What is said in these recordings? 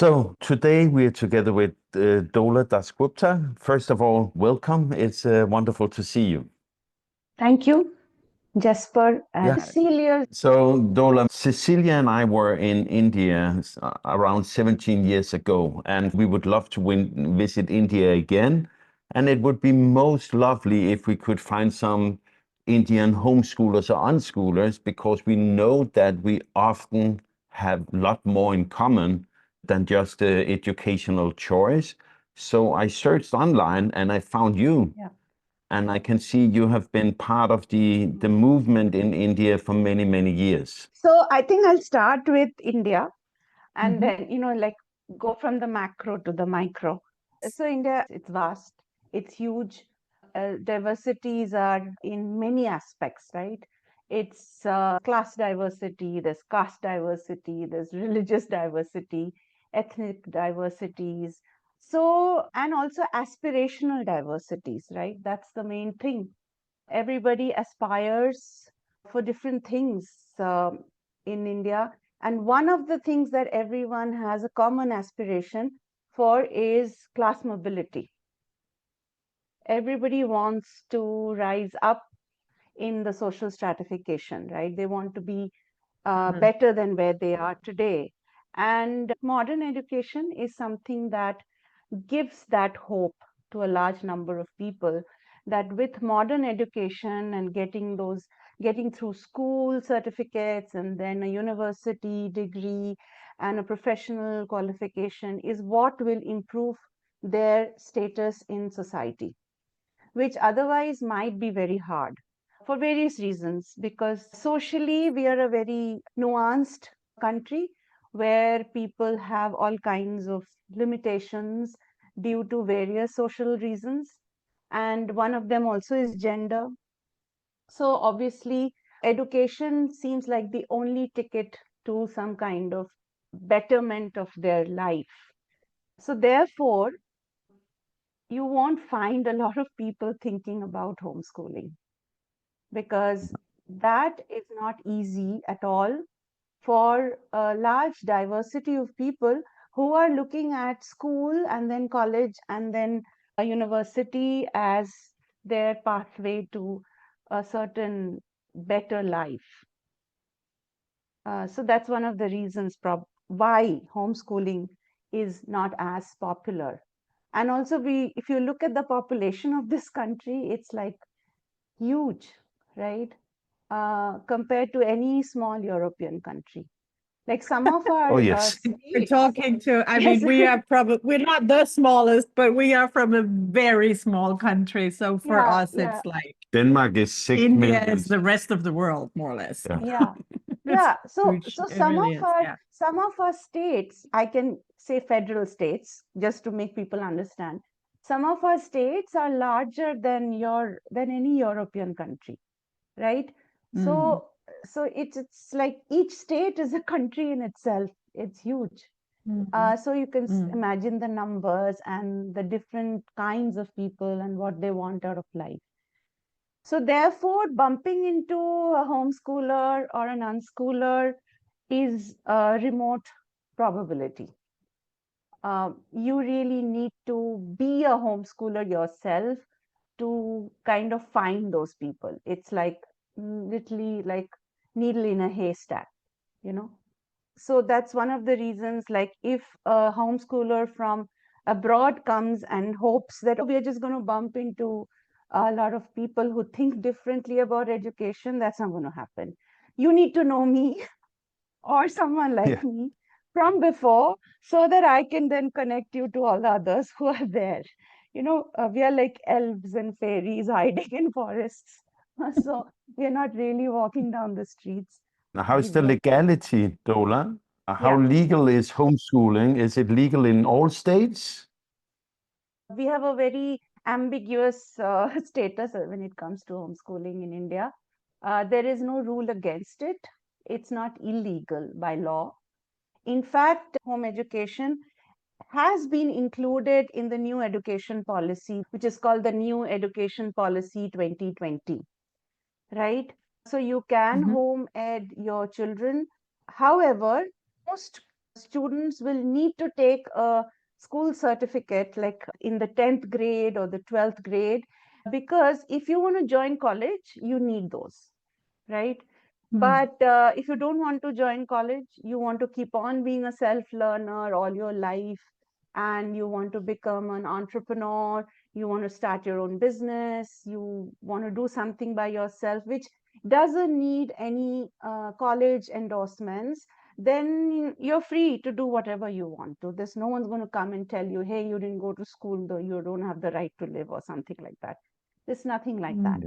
So today we are together with Dola Dasgupta. First of all, welcome. It's wonderful to see you. Thank you, Jesper and Yeah. Cecilia. So Dola, Cecilia and I were in India around 17 years ago, and we would love to visit India again. And it would be most lovely if we could find some Indian homeschoolers or unschoolers, because we know that we often have a lot more in common than just the educational choice. So I searched online and I found you. Yeah. And I can see you have been part of the movement in India for many, many years. So I think I'll start with India and then, like go from the macro to the micro. So India, it's vast, it's huge. Diversities are in many aspects, right? It's class diversity, there's caste diversity, there's religious diversity, ethnic diversities. So, and also aspirational diversities, right? That's the main thing. Everybody aspires for different things in India. And one of the things that everyone has a common aspiration for is class mobility. Everybody wants to rise up in the social stratification, right? They want to be better than where they are today. And modern education is something that gives that hope to a large number of people, that with modern education and getting through school certificates and then a university degree and a professional qualification is what will improve their status in society, which otherwise might be very hard for various reasons, because socially we are a very nuanced country where people have all kinds of limitations due to various social reasons. And one of them also is gender. So obviously, education seems like the only ticket to some kind of betterment of their life. So therefore, you won't find a lot of people thinking about homeschooling, because that is not easy at all for a large diversity of people who are looking at school and then college and then a university as their pathway to a certain better life. So that's one of the reasons why homeschooling is not as popular. And also, if you look at the population of this country, it's like huge, right? Compared to any small European country. Like some of Oh, our yes. We're states. talking to, I Yes. mean, we're not the smallest, but we are from a very small country. So for Yeah, us, yeah, it's like Denmark is 6 India million. is the rest of the world, more or less. Yeah. yeah, It's yeah. So huge. It some really of is. our Yeah. some of our states, I can say federal states, just to make people understand. Some of our states are larger than any European country, right? Mm. So it's like each state is a country in itself. It's huge. So you can imagine the numbers and the different kinds of people and what they want out of life. So therefore, bumping into a homeschooler or an unschooler is a remote probability. You really need to be a homeschooler yourself to kind of find those people. It's like literally like needle in a haystack, you know. So that's one of the reasons, like if a homeschooler from abroad comes and hopes that, oh, we are just going to bump into a lot of people who think differently about education, that's not going to happen. You need to know me or someone like me from before, so that I can then connect you to all the others who are there. We are like elves and fairies hiding in forests. So we are not really walking down the streets. Now, how is We the work. legality, Dola? How Yeah. legal is homeschooling? Is it legal in all states? We have a very ambiguous status when it comes to homeschooling in India. There is no rule against it. It's not illegal by law. In fact, home education has been included in the new education policy, which is called the New Education Policy 2020, right? So you can home ed your children. However, most students will need to take a school certificate like in the 10th grade or the 12th grade, because if you want to join college, you need those, right? But if you don't want to join college, you want to keep on being a self-learner all your life, and you want to become an entrepreneur, you want to start your own business, you want to do something by yourself, which doesn't need any college endorsements, then you're free to do whatever you want to. There's no one's going to come and tell you, hey, you didn't go to school, though you don't have the right to live, or something like that. There's nothing like that.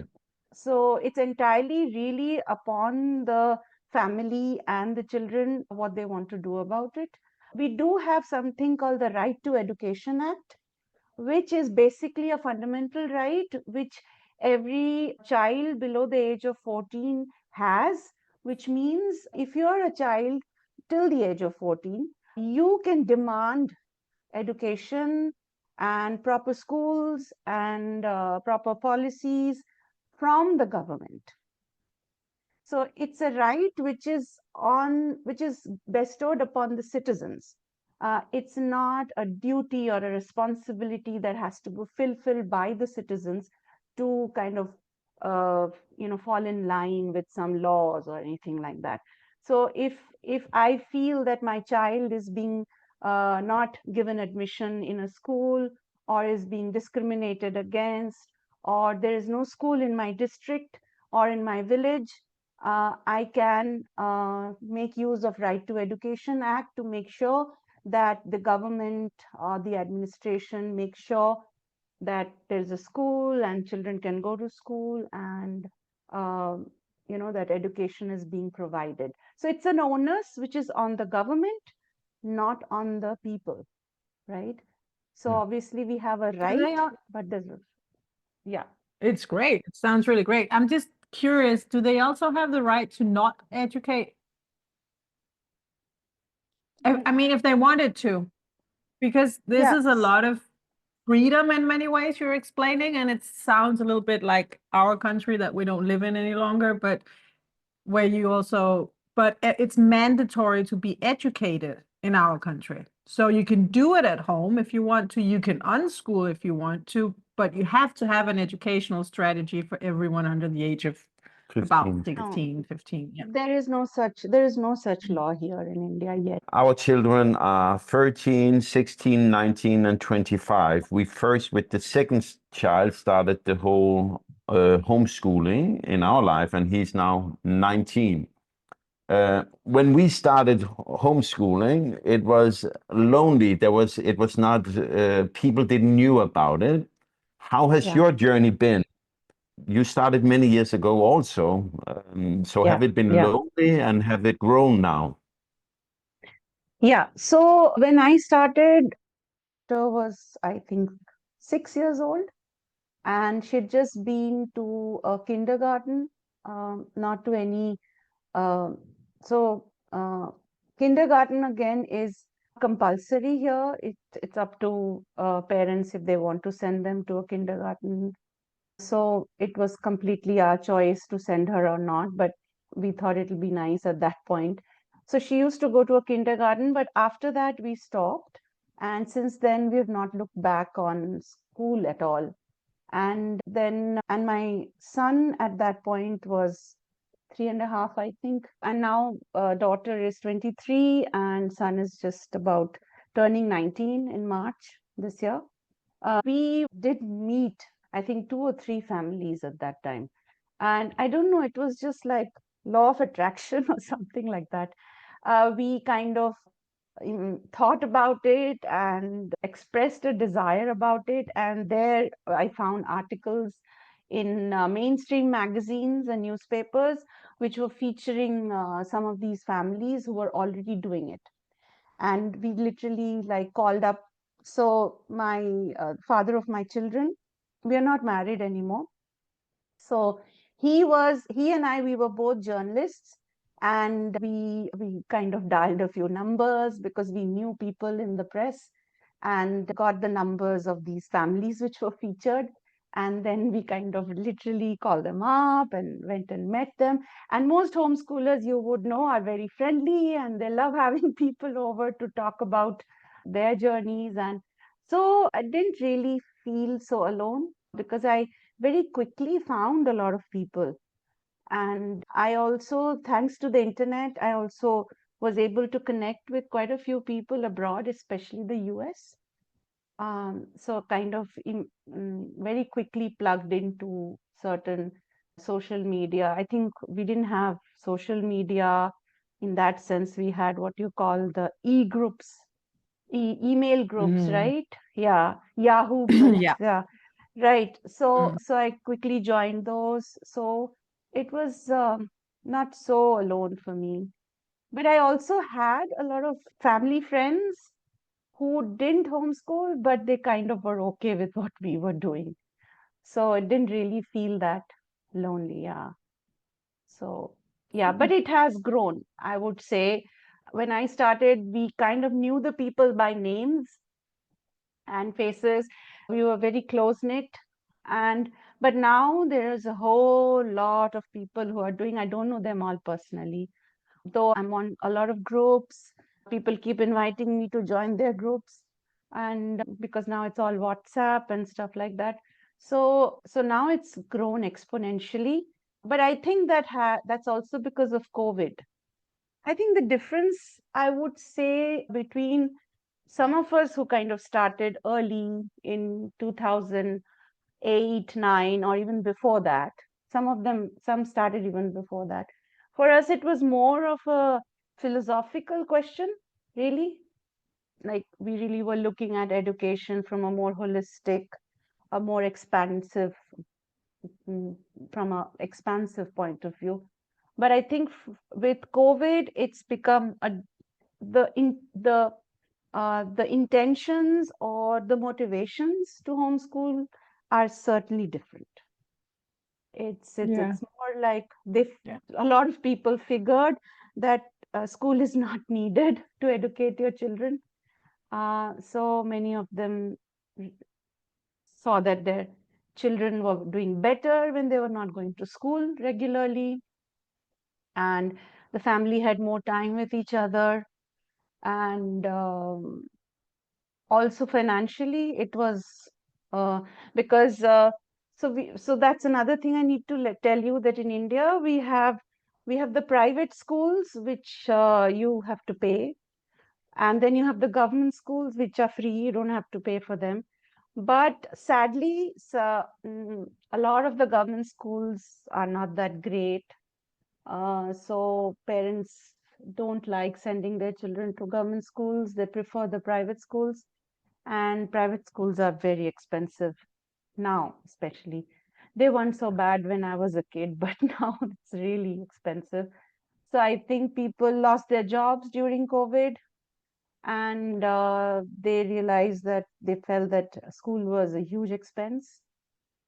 So it's entirely really upon the family and the children what they want to do about it. We do have something called the Right to Education Act, which is basically a fundamental right which every child below the age of 14 has, which means if you're a child till the age of 14, you can demand education and proper schools and proper policies from the government. So it's a right which is bestowed upon the citizens. It's not a duty or a responsibility that has to be fulfilled by the citizens to kind of fall in line with some laws or anything like that. So if I feel that my child is being not given admission in a school, or is being discriminated against, or there is no school in my district or in my village, I can make use of Right to Education Act to make sure that the government or the administration makes sure that there's a school and children can go to school, and that education is being provided. So it's an onus which is on the government, not on the people, right? So obviously we have a right, but there's yeah. It's great. It sounds really great. I'm just curious, do they also have the right to not educate? I mean, if they wanted to, because this is a lot of freedom in many ways you're explaining, and it sounds a little bit like our country that we don't live in any longer, but where you also, but it's mandatory to be educated in our country. So you can do it at home if you want to, you can unschool if you want to, but you have to have an educational strategy for everyone under the age of 15. about 16, 15. Yeah. There is no such law here in India yet. Our children are 13, 16, 19, and 25. We first, with the second child, started the whole homeschooling in our life, and he's now 19. When we started homeschooling, it was lonely. It was not, people didn't knew about it. How has your journey been? You started many years ago also. So have it been lonely, and have it grown now? Yeah. So when I started, daughter was, I think, 6 years old, and she'd just been to a kindergarten, not to any. So kindergarten again is compulsory here. It's up to parents if they want to send them to a kindergarten. So it was completely our choice to send her or not, but we thought it'll be nice at that point. So she used to go to a kindergarten, but after that we stopped. And since then, we have not looked back on school at all. And my son at that point was 3.5, I think. And now daughter is 23 and son is just about turning 19 in March this year. We did meet, I think, 2 or 3 families at that time. And I don't know, it was just like law of attraction or something like that. We kind of thought about it and expressed a desire about it. And there I found articles in mainstream magazines and newspapers which were featuring some of these families who were already doing it. And we literally like called up. So my father of my children, we are not married anymore. So he and I, we were both journalists, and we kind of dialed a few numbers because we knew people in the press, and got the numbers of these families which were featured. And then we kind of literally called them up and went and met them. And most homeschoolers, you would know, are very friendly and they love having people over to talk about their journeys. And so I didn't really feel so alone because I very quickly found a lot of people. And I also, thanks to the internet, I also was able to connect with quite a few people abroad, especially the US. So kind of very quickly plugged into certain social media. I think we didn't have social media in that sense. We had what you call the e-groups, email groups, right? Yeah, Yahoo groups. Yeah. Yeah, right. So Mm. so I quickly joined those. So it was not so alone for me. But I also had a lot of family friends who didn't homeschool, but they kind of were okay with what we were doing. So it didn't really feel that lonely. Yeah. So, yeah, but it has grown. I would say when I started, we kind of knew the people by names and faces. We were very close knit. And but now there's a whole lot of people who are doing, I don't know them all personally, though I'm on a lot of groups. People keep inviting me to join their groups, and because now it's all WhatsApp and stuff like that. So now it's grown exponentially. But I think that's also because of COVID. I think the difference, I would say, between some of us who kind of started early in 2008, 9, or even before that, some started even before that. For us, it was more of a philosophical question, really. Like we really were looking at education from a more holistic, a more expansive, mm, from a expansive point of view. But I think with COVID, it's become the intentions or the motivations to homeschool are certainly different. Yeah. It's more like they Yeah. a lot of people figured that school is not needed to educate your children. So many of them saw that their children were doing better when they were not going to school regularly, and the family had more time with each other, and also financially it was uh, because so that's another thing I need to tell you, that in India we have the private schools which you have to pay, and then you have the government schools which are free, you don't have to pay for them. But sadly, a lot of the government schools are not that great. So parents don't like sending their children to government schools, they prefer the private schools, and private schools are very expensive now, especially. They weren't so bad when I was a kid, but now it's really expensive. So I think people lost their jobs during COVID, and they realized that they felt that school was a huge expense.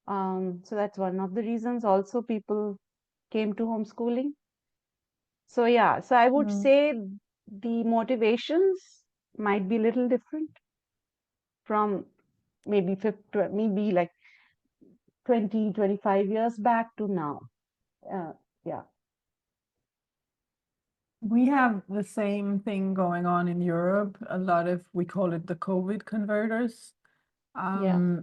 So that's one of the reasons. Also, people came to homeschooling. So yeah, so I would Mm. say the motivations might be a little different from maybe like 20, 25 years back to now. Yeah. We have the same thing going on in Europe. A lot of, we call it the COVID converters. Yeah.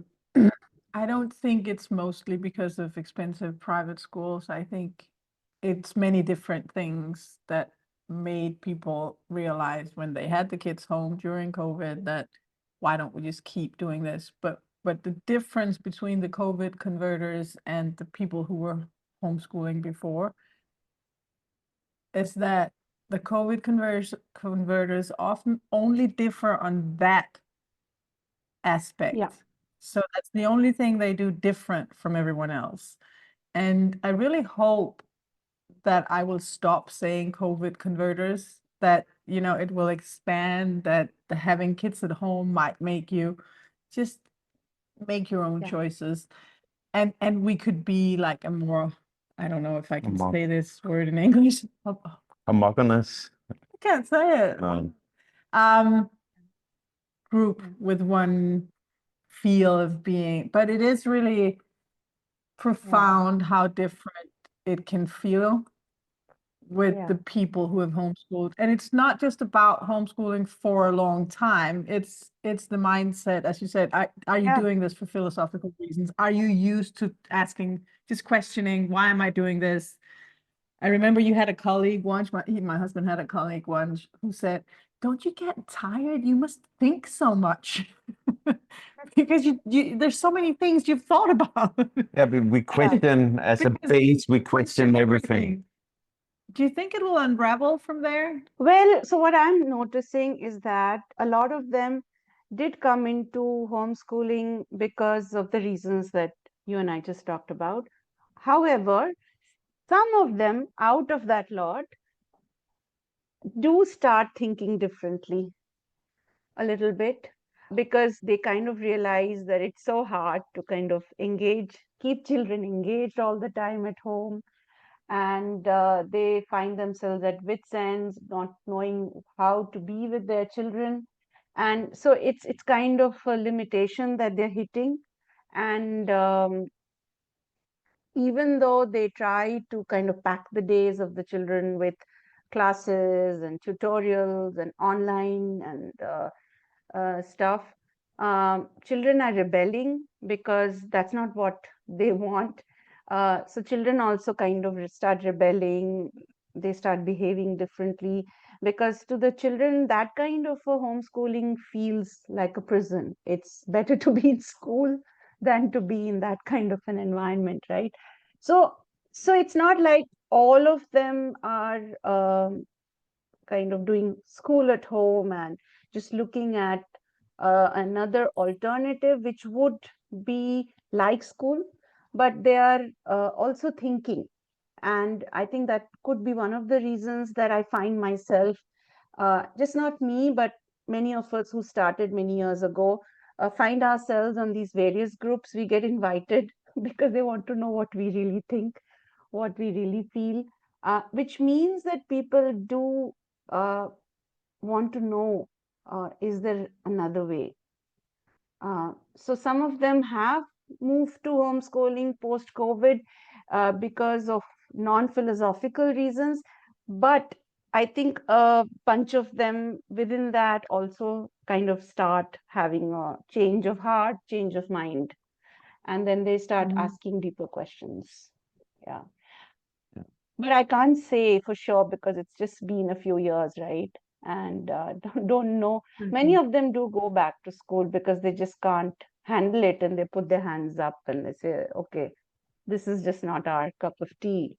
I don't think it's mostly because of expensive private schools. I think it's many different things that made people realize when they had the kids home during COVID that why don't we just keep doing this? But the difference between the COVID converters and the people who were homeschooling before is that the COVID converters often only differ on that aspect. Yeah. So that's the only thing they do different from everyone else. And I really hope that I will stop saying COVID converters, that, you know, it will expand, that the having kids at home might make you just make your own Yeah. choices. And we could be like a more, I don't know if I can Homo- say this word in English. Homogeneous. I can't say it. Um, group with one feel of being, but it is really profound how different it can feel with the people who have homeschooled. And it's not just about homeschooling for a long time. It's the mindset, as you said, are you doing this for philosophical reasons? Are you used to asking, just questioning, why am I doing this? I remember you had a colleague once, my husband had a colleague once who said, don't you get tired? You must think so much because there's so many things you've thought about. Yeah, but we question as a base, we question everything. Do you think it will unravel from there? Well, so what I'm noticing is that a lot of them did come into homeschooling because of the reasons that you and I just talked about. However, some of them out of that lot do start thinking differently a little bit, because they kind of realize that it's so hard to kind of keep children engaged all the time at home. And they find themselves at wit's ends, not knowing how to be with their children. And so it's kind of a limitation that they're hitting. And even though they try to kind of pack the days of the children with classes and tutorials and online and stuff, children are rebelling because that's not what they want. So children also kind of start rebelling. They start behaving differently, because to the children, that kind of a homeschooling feels like a prison. It's better to be in school than to be in that kind of an environment, right? So it's not like all of them are kind of doing school at home and just looking at another alternative which would be like school, but they are also thinking. And I think that could be one of the reasons that I find myself, just not me, but many of us who started many years ago, find ourselves on these various groups. We get invited because they want to know what we really think, what we really feel, which means that people do want to know, is there another way? So some of them have moved to homeschooling post-COVID because of non-philosophical reasons, but I think a bunch of them within that also kind of start having a change of heart, change of mind, and then they start asking deeper questions. Yeah. But I can't say for sure because it's just been a few years, right? And don't know. Many of them do go back to school because they just can't handle it, and they put their hands up and they say, okay, this is just not our cup of tea.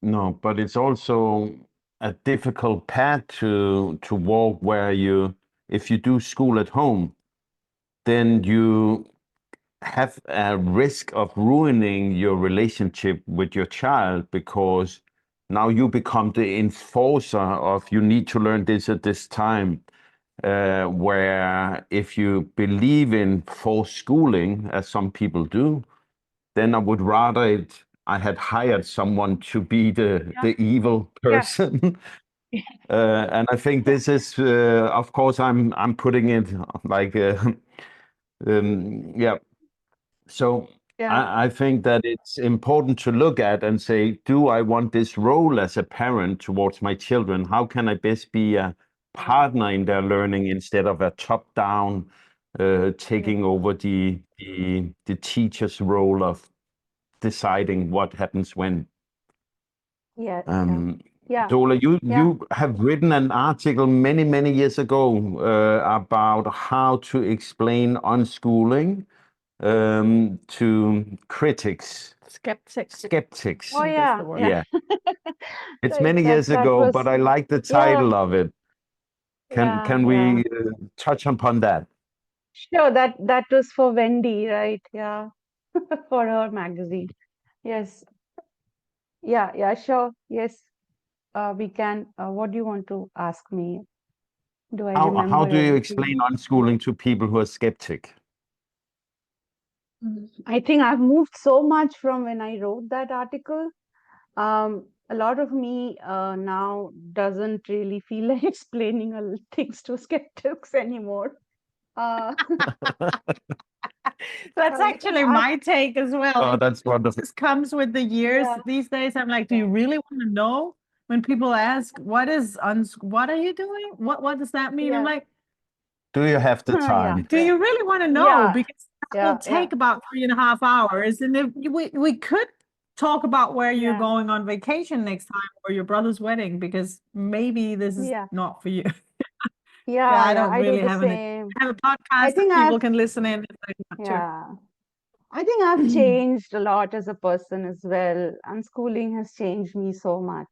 No, but it's also a difficult path to walk, where if you do school at home, then you have a risk of ruining your relationship with your child, because now you become the enforcer of, you need to learn this at this time. Where if you believe in forced schooling, as some people do, then I would rather I had hired someone to be the evil person. And I think this is, of course, I'm putting it like, yeah. So I think that it's important to look at and say, do I want this role as a parent towards my children? How can I best be a partner in their learning instead of a top-down taking over the teacher's role of deciding what happens when? Dola, you have written an article many years ago about how to explain unschooling to critics. Skeptics. Oh, yeah. It's many years ago, but I like the title of it. Can we touch upon that? Sure, that was for Wendy, right? Yeah, for her magazine. Yes. Yeah, sure. Yes, we can. What do you want to ask me? Do I How remember do you everything? explain unschooling to people who are skeptic? I think I've moved so much from when I wrote that article. A lot of me now doesn't really feel like explaining things to skeptics anymore. That's because actually my take as well. Oh, that's wonderful. This comes with the years. Yeah. These days, I'm like, do you really want to know? When people ask, what are you doing? What does that mean? I'm Yeah. like, Do you have the Yeah. time? do you really want to know? Yeah. Because that Yeah. will take about 3.5 hours. And if we could talk about where you're Yeah. going on vacation next time or your brother's wedding, because maybe this is Yeah. not for you. Yeah, Yeah. I Yeah. don't I do really the have same. have a I podcast that think people I've, can listen in if they want to. yeah. I think I've changed a lot as a person as well. Unschooling has changed me so much.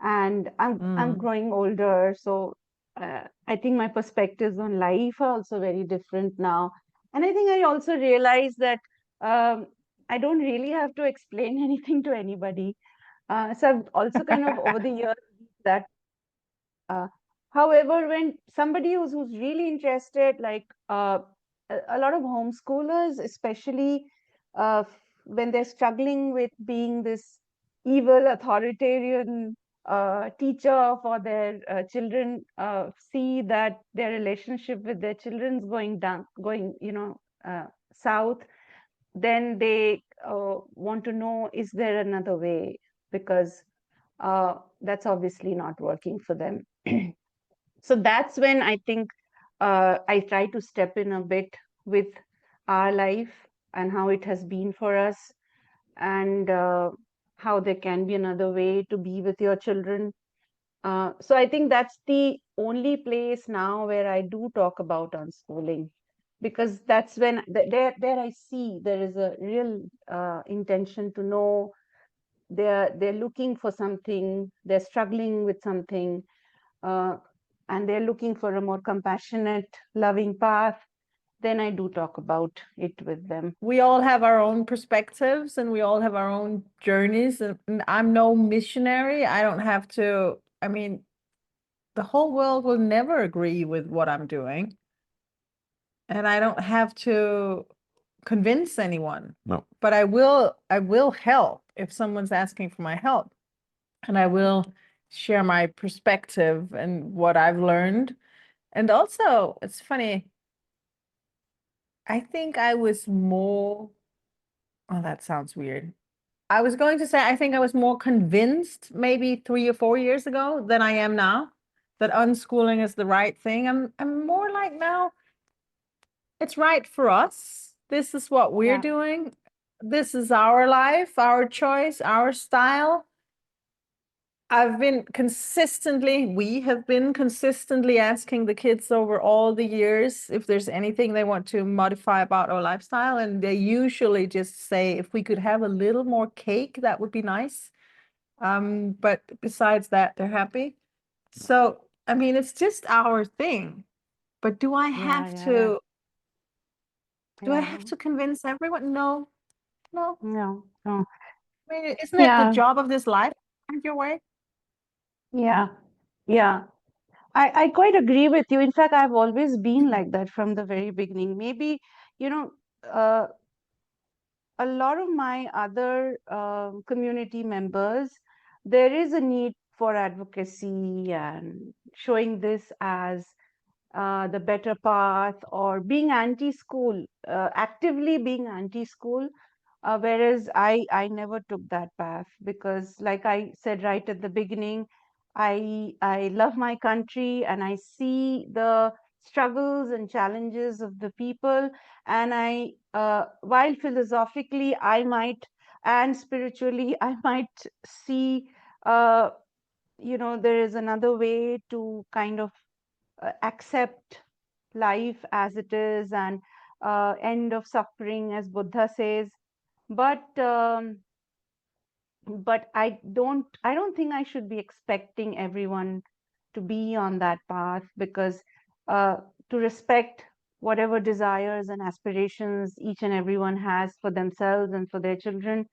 And I'm Mm. growing older, so I think my perspectives on life are also very different now. And I think I also realize that I don't really have to explain anything to anybody. So I've also kind of over the years that however, when somebody who's really interested, like a lot of homeschoolers, especially when they're struggling with being this evil authoritarian teacher for their children, see that their relationship with their children's going down, going, south, then they want to know, is there another way? Because that's obviously not working for them. So that's when I think I try to step in a bit with our life and how it has been for us, and how there can be another way to be with your children. So I think that's the only place now where I do talk about unschooling, because that's when there I see there is a real intention to know. They're looking for something, they're struggling with something, uh, and they're looking for a more compassionate, loving path, then I do talk about it with them. We all have our own perspectives and we all have our own journeys. And I'm no missionary. I don't have to, I mean, the whole world will never agree with what I'm doing. And I don't have to convince anyone. No. But I will help if someone's asking for my help. And I will share my perspective and what I've learned. And also, it's funny, I think I was more, oh, that sounds weird. I was going to say, I think I was more convinced maybe 3 or 4 years ago than I am now that unschooling is the right thing. I'm more like now, it's right for us. This is what we're Yeah, doing. This is our life, our choice, our style. We have been consistently asking the kids over all the years if there's anything they want to modify about our lifestyle. And they usually just say, if we could have a little more cake, that would be nice. But besides that, they're happy. So, I mean, it's just our thing. But do I yeah, have yeah, yeah, to, do I yeah. have to convince everyone? No, no. No, no. I mean, isn't it the Yeah, job of this life? Find your way. yeah, yeah. I quite agree with you. In fact, I've always been like that from the very beginning. Maybe, you know, uh, a lot of my other community members, there is a need for advocacy and showing this as the better path, or being anti-school, actively being anti-school. Whereas I never took that path, because, like I said right at the beginning, I love my country and I see the struggles and challenges of the people, and while philosophically I might, and spiritually I might see, uh, there is another way to kind of accept life as it is, and end of suffering, as Buddha says. But I don't think I should be expecting everyone to be on that path, because uh, to respect whatever desires and aspirations each and everyone has for themselves and for their children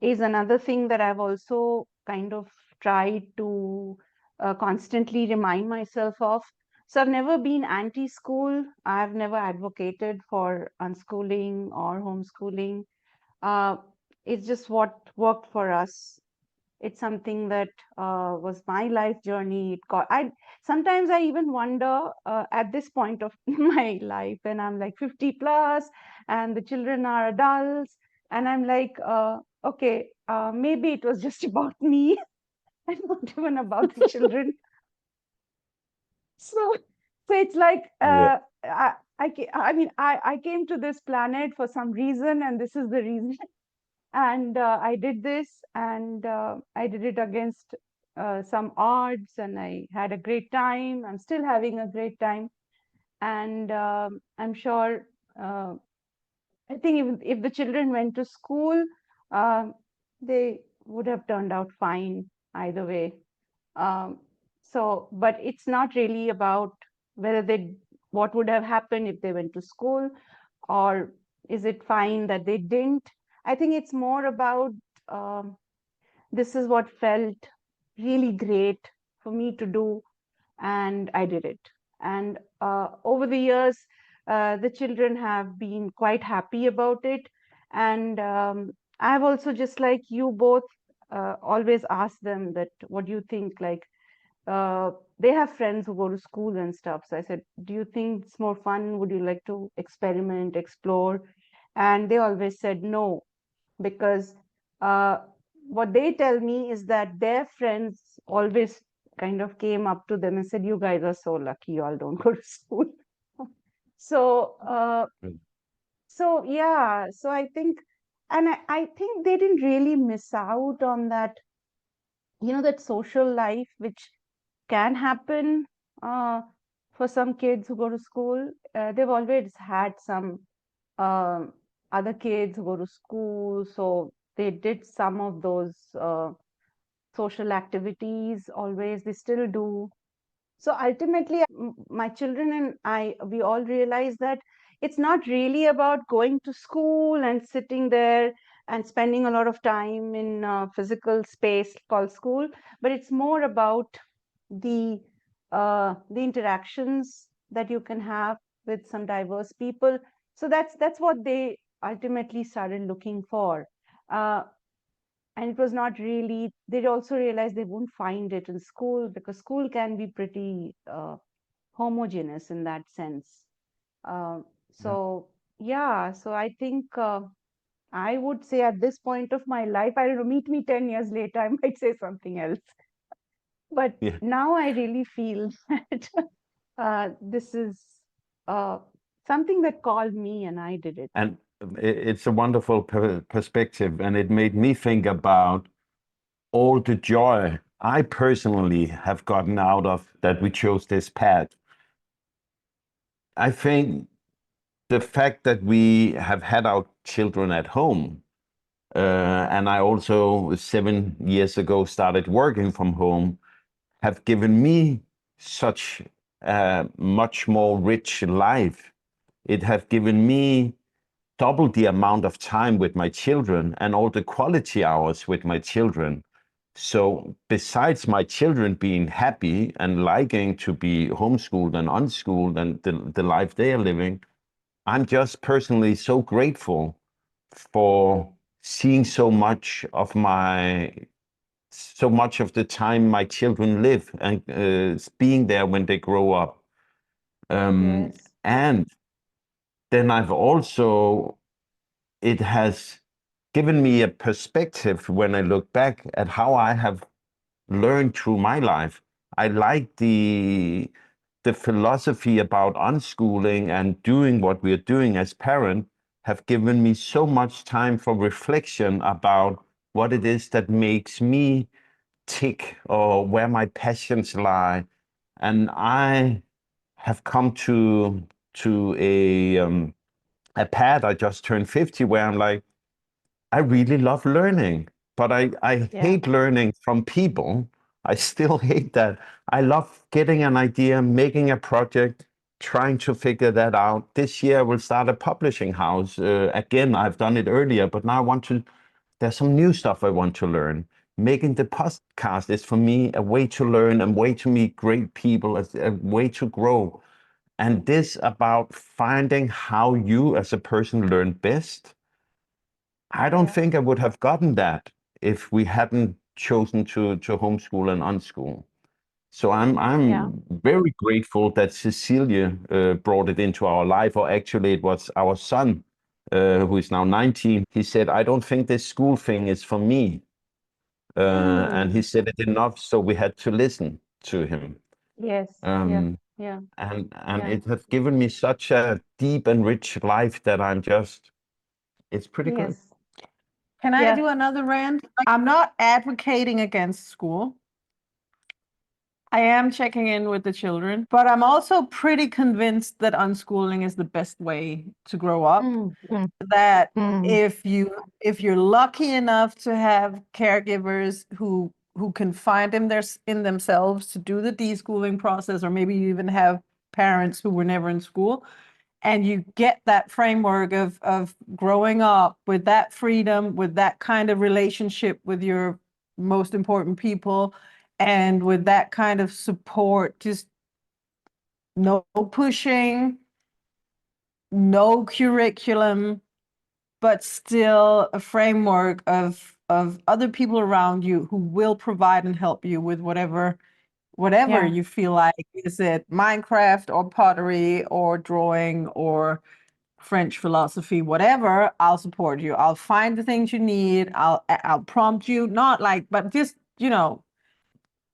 is another thing that I've also kind of tried to constantly remind myself of. So I've never been anti-school. I've never advocated for unschooling or homeschooling. uh, it's just what worked for us. It's something that was my life journey. Sometimes I even wonder at this point of my life when I'm like 50 plus and the children are adults, and I'm like, okay, maybe it was just about me and not even about the children. So, so it's like Yeah. I came to this planet for some reason, and this is the reason. And I did this, and I did it against some odds, and I had a great time. I'm still having a great time, and I'm sure. I think if the children went to school, uh, they would have turned out fine either way. Um, but it's not really about whether what would have happened if they went to school, or is it fine that they didn't. I think it's more about um, this is what felt really great for me to do, and I did it. And over the years, the children have been quite happy about it. And I've also, just like you both, always asked them that, what do you think? Like, they have friends who go to school and stuff. So I said, do you think it's more fun? Would you like to experiment, explore? And they always said no, because uh, what they tell me is that their friends always kind of came up to them and said, you guys are so lucky, you all don't go to school. So, yeah, so I think, and I think they didn't really miss out on that, that social life, which can happen uh, for some kids who go to school. They've always had some um other kids who go to school, so they did some of those social activities always. They still do. So ultimately, my children and I, we all realize that it's not really about going to school and sitting there and spending a lot of time in a physical space called school, but it's more about the interactions that you can have with some diverse people. So that's what they ultimately started looking for. Uh, and it was not really, they also realized they won't find it in school, because school can be pretty homogeneous in that sense. Uh, Yeah. so yeah, so I think I would say at this point of my life, I don't know, meet me 10 years later, I might say something else. But Yeah. now I really feel that this is uh, something that called me and I did it. And it's a wonderful perspective, and it made me think about all the joy I personally have gotten out of that we chose this path. I think the fact that we have had our children at home, and I also 7 years ago started working from home, have given me such a much more rich life. It have given me double the amount of time with my children and all the quality hours with my children. So besides my children being happy and liking to be homeschooled and unschooled and the life they are living, I'm just personally so grateful for seeing so much of the time my children live and being there when they grow up. Yes. And then it has given me a perspective when I look back at how I have learned through my life. I like the philosophy about unschooling and doing what we're doing as parents have given me so much time for reflection about what it is that makes me tick or where my passions lie. And I have come to a path. I just turned 50 where I'm like, I really love learning, but I Yeah. hate learning from people. I still hate that. I love getting an idea, making a project, trying to figure that out. This year we'll start a publishing house. Again, I've done it earlier, but now there's some new stuff I want to learn. Making the podcast is for me a way to learn, a way to meet great people, a way to grow. And this about finding how you as a person learn best. I don't Yeah. think I would have gotten that if we hadn't chosen to homeschool and unschool. So I'm very grateful that Cecilia brought it into our life, or actually it was our son, who is now 19. He said, I don't think this school thing is for me. And he said it enough, so we had to listen to him. Yes. Um, Yeah. and it has given me such a deep and rich life that it's pretty good. Yes. Can I do another rant? I'm not advocating against school. I am checking in with the children, but I'm also pretty convinced that unschooling is the best way to grow up. That if you're lucky enough to have caregivers who can find in themselves to do the deschooling process, or maybe you even have parents who were never in school, and you get that framework of growing up with that freedom, with that kind of relationship with your most important people, and with that kind of support, just no pushing, no curriculum, but still a framework of other people around you who will provide and help you with whatever you feel like. Is it Minecraft or pottery or drawing or French philosophy, whatever? I'll support you. I'll find the things you need. I'll prompt you, not like, but just,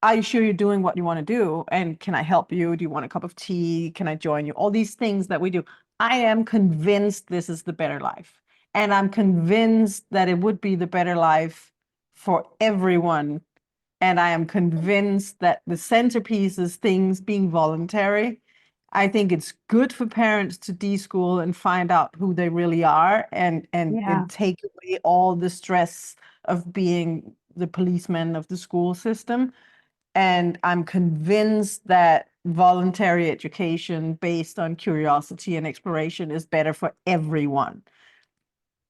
are you sure you're doing what you want to do? And can I help you? Do you want a cup of tea? Can I join you? All these things that we do. I am convinced this is the better life. And I'm convinced that it would be the better life for everyone. And I am convinced that the centerpiece is things being voluntary. I think it's good for parents to deschool and find out who they really are, and take away all the stress of being the policeman of the school system. And I'm convinced that voluntary education based on curiosity and exploration is better for everyone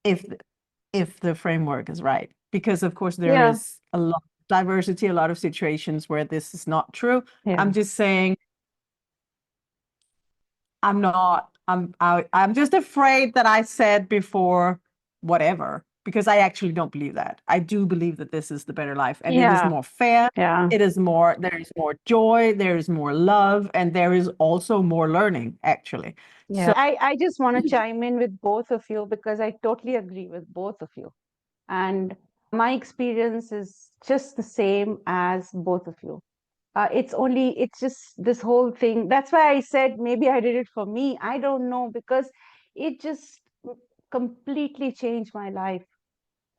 if the framework is right. Because of course there is a lot of diversity, a lot of situations where this is not true. I'm just saying, I'm just afraid that I said before whatever, because I actually don't believe that. I do believe that this is the better life, and it is more fair. There is more joy, there is more love, and there is also more learning, actually. So I just want to chime in with both of you, because I totally agree with both of you. And my experience is just the same as both of you. It's just this whole thing. That's why I said maybe I did it for me. I don't know, because it just completely changed my life.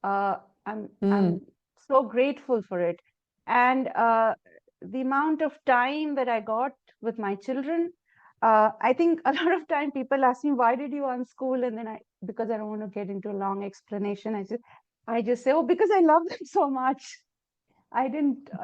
I'm so grateful for it. And the amount of time that I got with my children, I think a lot of time people ask me, why did you unschool? And then because I don't want to get into a long explanation, I just say, oh, because I love them so much. I didn't, so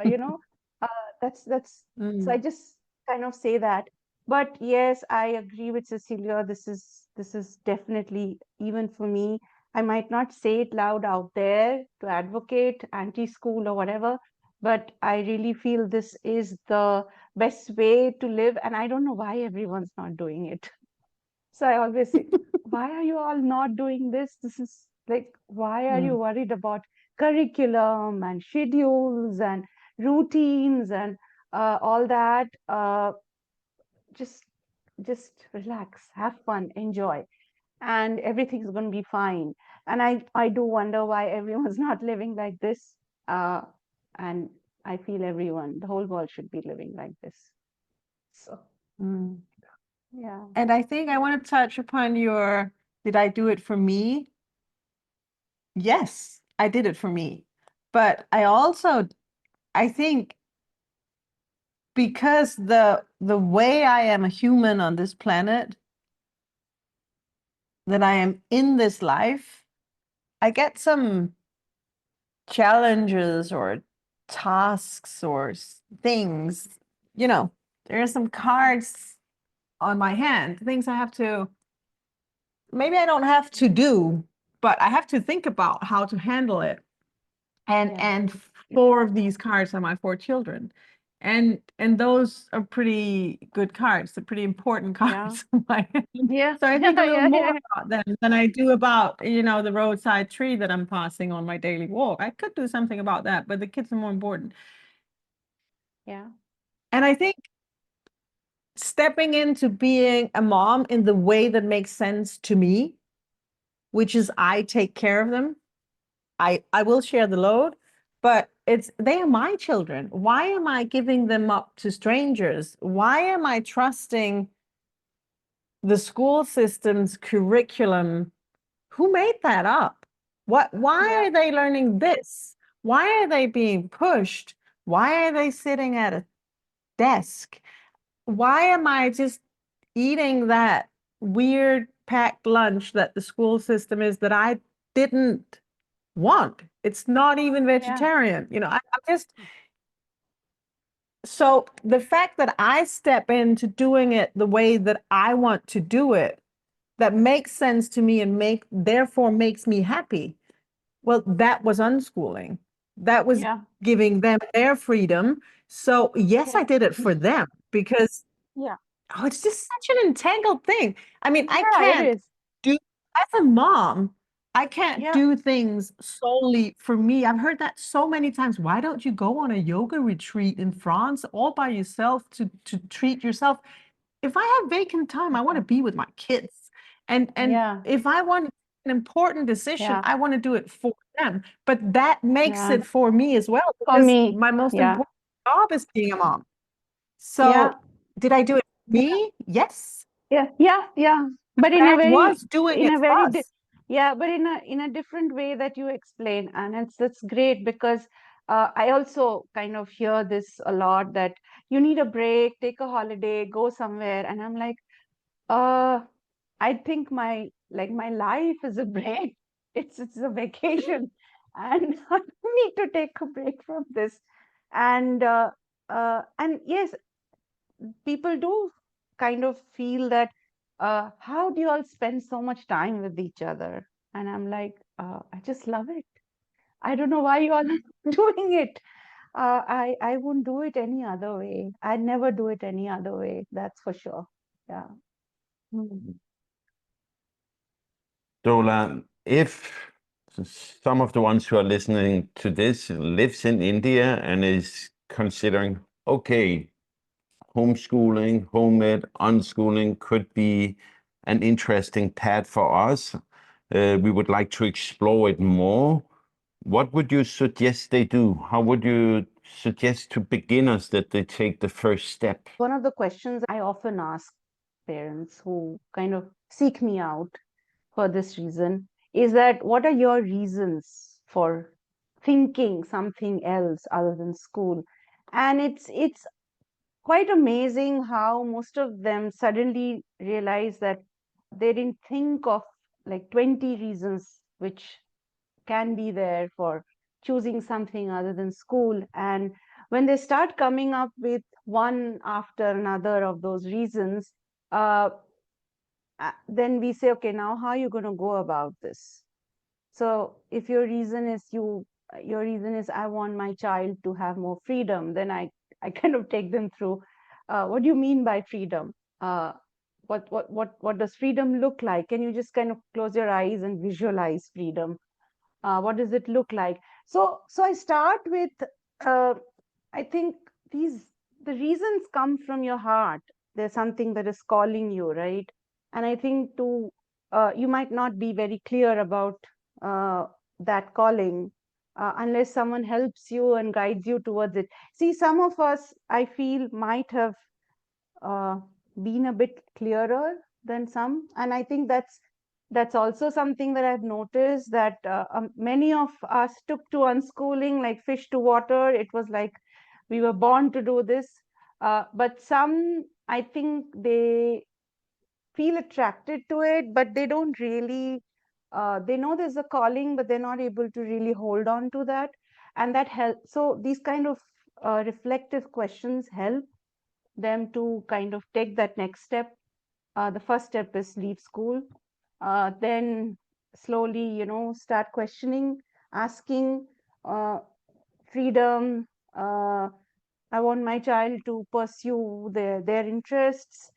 I just kind of say that. But yes, I agree with Cecilia. This is definitely, even for me, I might not say it loud out there to advocate anti-school or whatever, but I really feel this is the best way to live. And I don't know why everyone's not doing it. So I always say, why are you all not doing this? This is like, why are you worried about curriculum and schedules and routines and all that? Just relax, have fun, enjoy, and everything's going to be fine. And I do wonder why everyone's not living like this. And I feel the whole world should be living like this. So. Yeah. And I think I want to touch upon did I do it for me? Yes, I did it for me. But I think because the way I am a human on this planet, that I am in this life, I get some challenges or tasks or things, there are some cards on my hand, things I have to, maybe I don't have to do, but I have to think about how to handle it. And 4 of these cards are my 4 children. And those are pretty good cards. They're pretty important cards. Yeah. So I think a little Yeah, more yeah. about them than I do about, you know, the roadside tree that I'm passing on my daily walk. I could do something about that, but the kids are more important. Yeah. And I think stepping into being a mom in the way that makes sense to me, which is I take care of them. I will share the load, but they are my children. Why am I giving them up to strangers? Why am I trusting the school system's curriculum? Who made that up? Why Yeah. are they learning this? Why are they being pushed? Why are they sitting at a desk? Why am I just eating that weird packed lunch that the school system is that I didn't want? It's not even vegetarian. You know, I'm just, so the fact that I step into doing it the way that I want to do it, that makes sense to me and therefore makes me happy. Well, that was unschooling. That was Yeah. giving them their freedom. So yes, I did it for them because Yeah. it's just such an entangled thing. I mean, I Yeah, it can't is. do, as a mom, I can't Yeah. do things solely for me. I've heard that so many times. Why don't you go on a yoga retreat in France all by yourself to treat yourself? If I have vacant time, I want to be with my kids. And Yeah. if I want an important decision, Yeah. I want to do it for them. But that makes Yeah. it for me as well, For because me. my most Yeah. important job is being a mom. Yeah. So did I do it for me? Yes. Yeah. Yeah. Yeah. But in a That very, was doing in it a for very, us. yeah, but in a different way that you explain, and that's great because I also kind of hear this a lot that you need a break, take a holiday, go somewhere, and I'm like, uh, I think my life is a break. It's a vacation, and I need to take a break from this. And yes, people do kind of feel that how do you all spend so much time with each other? And I'm like, I just love it. I don't know why you all are doing it. I wouldn't do it any other way. I'd never do it any other way. That's for sure. Yeah. Mm. Dola, if some of the ones who are listening to this lives in India and is considering, okay, homeschooling, homemade, unschooling could be an interesting path for us. We would like to explore it more. What would you suggest they do? How would you suggest to beginners that they take the first step? One of the questions I often ask parents who kind of seek me out for this reason is that what are your reasons for thinking something else other than school? And it's quite amazing how most of them suddenly realize that they didn't think of like 20 reasons which can be there for choosing something other than school. And when they start coming up with one after another of those reasons, uh, then we say, okay, now how are you going to go about this? So if your reason is your reason is I want my child to have more freedom, then I kind of take them through what do you mean by freedom? Uh, what does freedom look like? Can you just kind of close your eyes and visualize freedom? What does it look like? So I start with uh, I think the reasons come from your heart. There's something that is calling you, right? And I think you might not be very clear about uh, that calling unless someone helps you and guides you towards it. See, some of us, I feel, might have uh, been a bit clearer than some, and I think that's also something that I've noticed that many of us took to unschooling like fish to water. It was like we were born to do this, but some, I think, they feel attracted to it, but they don't really they know there's a calling, but they're not able to really hold on to that, and that helps. So these kind of reflective questions help them to kind of take that next step. The first step is leave school. Then slowly, start questioning, asking, freedom, uh, I want my child to pursue their interests.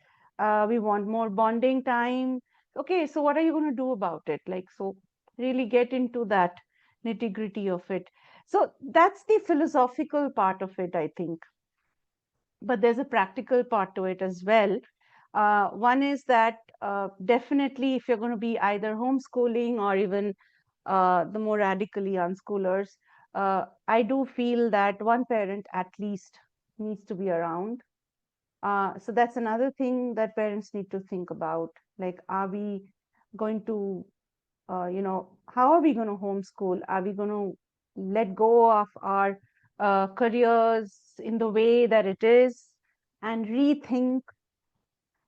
We want more bonding time. Okay, so what are you going to do about it? Like, so really get into that nitty-gritty of it. So that's the philosophical part of it, I think. But there's a practical part to it as well. One is that definitely if you're going to be either homeschooling or even the more radically unschoolers, I do feel that one parent at least needs to be around. So that's another thing that parents need to think about. Like, are we going to, how are we going to homeschool? Are we going to let go of our careers in the way that it is and rethink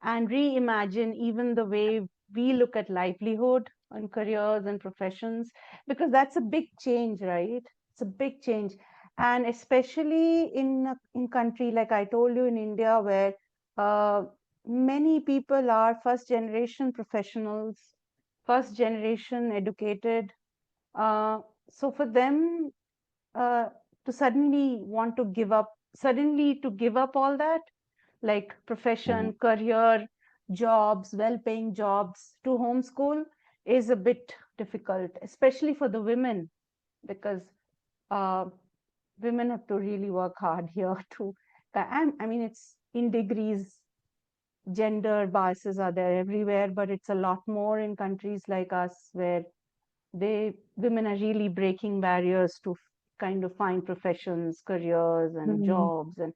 and reimagine even the way we look at livelihood and careers and professions, because that's a big change, right? It's a big change. And especially in country like I told you, in India, where uh, many people are first generation professionals, first generation educated. uh, so for them, uh, to suddenly to give up all that, like profession, career, jobs, well-paying jobs, to homeschool is a bit difficult, especially for the women, because uh, women have to really work hard here to. I mean, it's in degrees. Gender biases are there everywhere, but it's a lot more in countries like us, where women are really breaking barriers to kind of find professions, careers, and jobs. And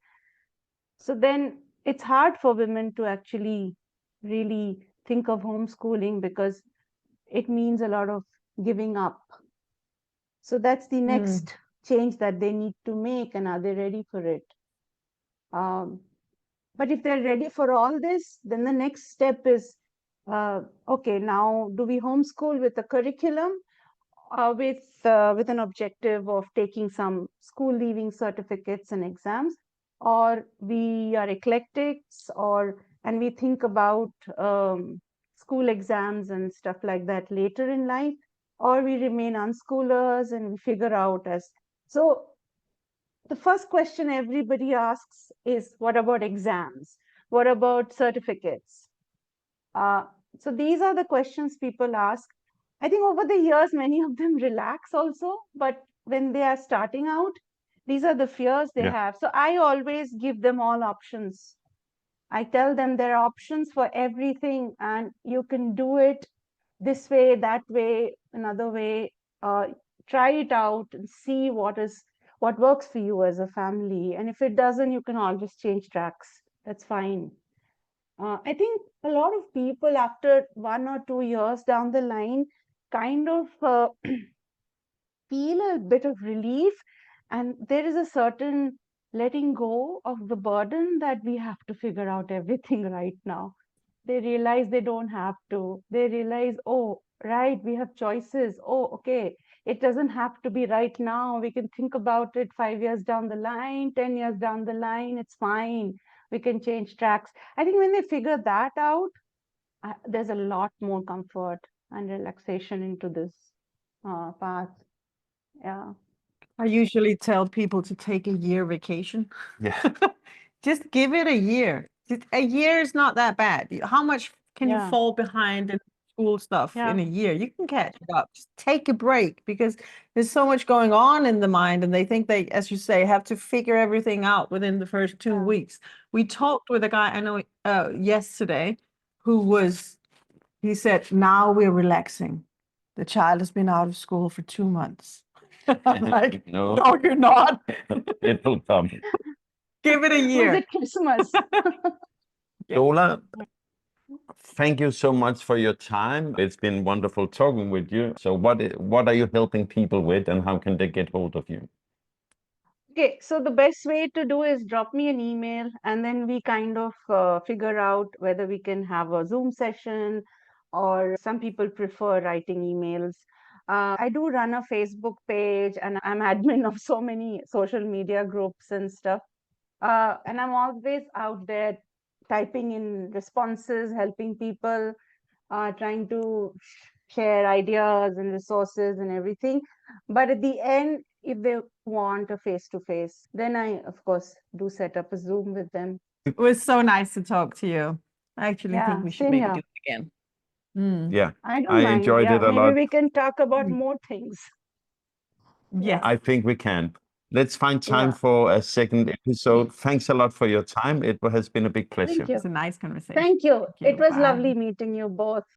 so then it's hard for women to actually really think of homeschooling, because it means a lot of giving up. So that's the next change that they need to make. And are they ready for it? Um, but if they're ready for all this, then the next step is, okay, now do we homeschool with a curriculum, with an objective of taking some school leaving certificates and exams, or we are eclectics, and we think about school exams and stuff like that later in life, or we remain unschoolers and we figure out as. So the first question everybody asks is, what about exams? What about certificates? Uh, so these are the questions people ask. I think over the years, many of them relax also, but when they are starting out, these are the fears they have. So I always give them all options. I tell them there are options for everything, and you can do it this way, that way, another way. Try it out and see what works for you as a family. And if it doesn't, you can always change tracks. That's fine. I think a lot of people, after 1 or 2 years down the line, kind of feel a bit of relief, and there is a certain letting go of the burden that we have to figure out everything right now. They realize they don't have to. They realize, oh, right, we have choices. Oh, okay, it doesn't have to be right now. We can think about it 5 years down the line, 10 years down the line. It's fine. We can change tracks. I think when they figure that out, there's a lot more comfort and relaxation into this path. Yeah. I usually tell people to take a year vacation. Yeah. Just give it a year. A year is not that bad. How much can you fall behind in school stuff in a year? You can catch it up. Just take a break, because there's so much going on in the mind, and they think they, as you say, have to figure everything out within the first 2 weeks. We talked with a guy I know yesterday he said, now we're relaxing. The child has been out of school for 2 months. I'm like, No, no, you're not. it will come. Give it a year. Was it Christmas? Dola, thank you so much for your time. It's been wonderful talking with you. So what are you helping people with, and how can they get hold of you? Okay, so the best way to do is drop me an email, and then we kind of figure out whether we can have a Zoom session, or some people prefer writing emails. I do run a Facebook page, and I'm admin of so many social media groups and stuff. And I'm always out there typing in responses, helping people, trying to share ideas and resources and everything. But at the end, if they want a face-to-face, then I, of course, do set up a Zoom with them. It was so nice to talk to you. I actually think Yeah, we should same maybe here. do it again. Mm. Yeah, I don't I mind. enjoyed Yeah, it a maybe lot. we can talk about Mm. more things. Yes. I think we can. Let's find time Yeah. for a second episode. Thanks a lot for your time. It has been a big pleasure. Thank you. It's a nice conversation. Thank you. Thank It you. was Bye. lovely meeting you both.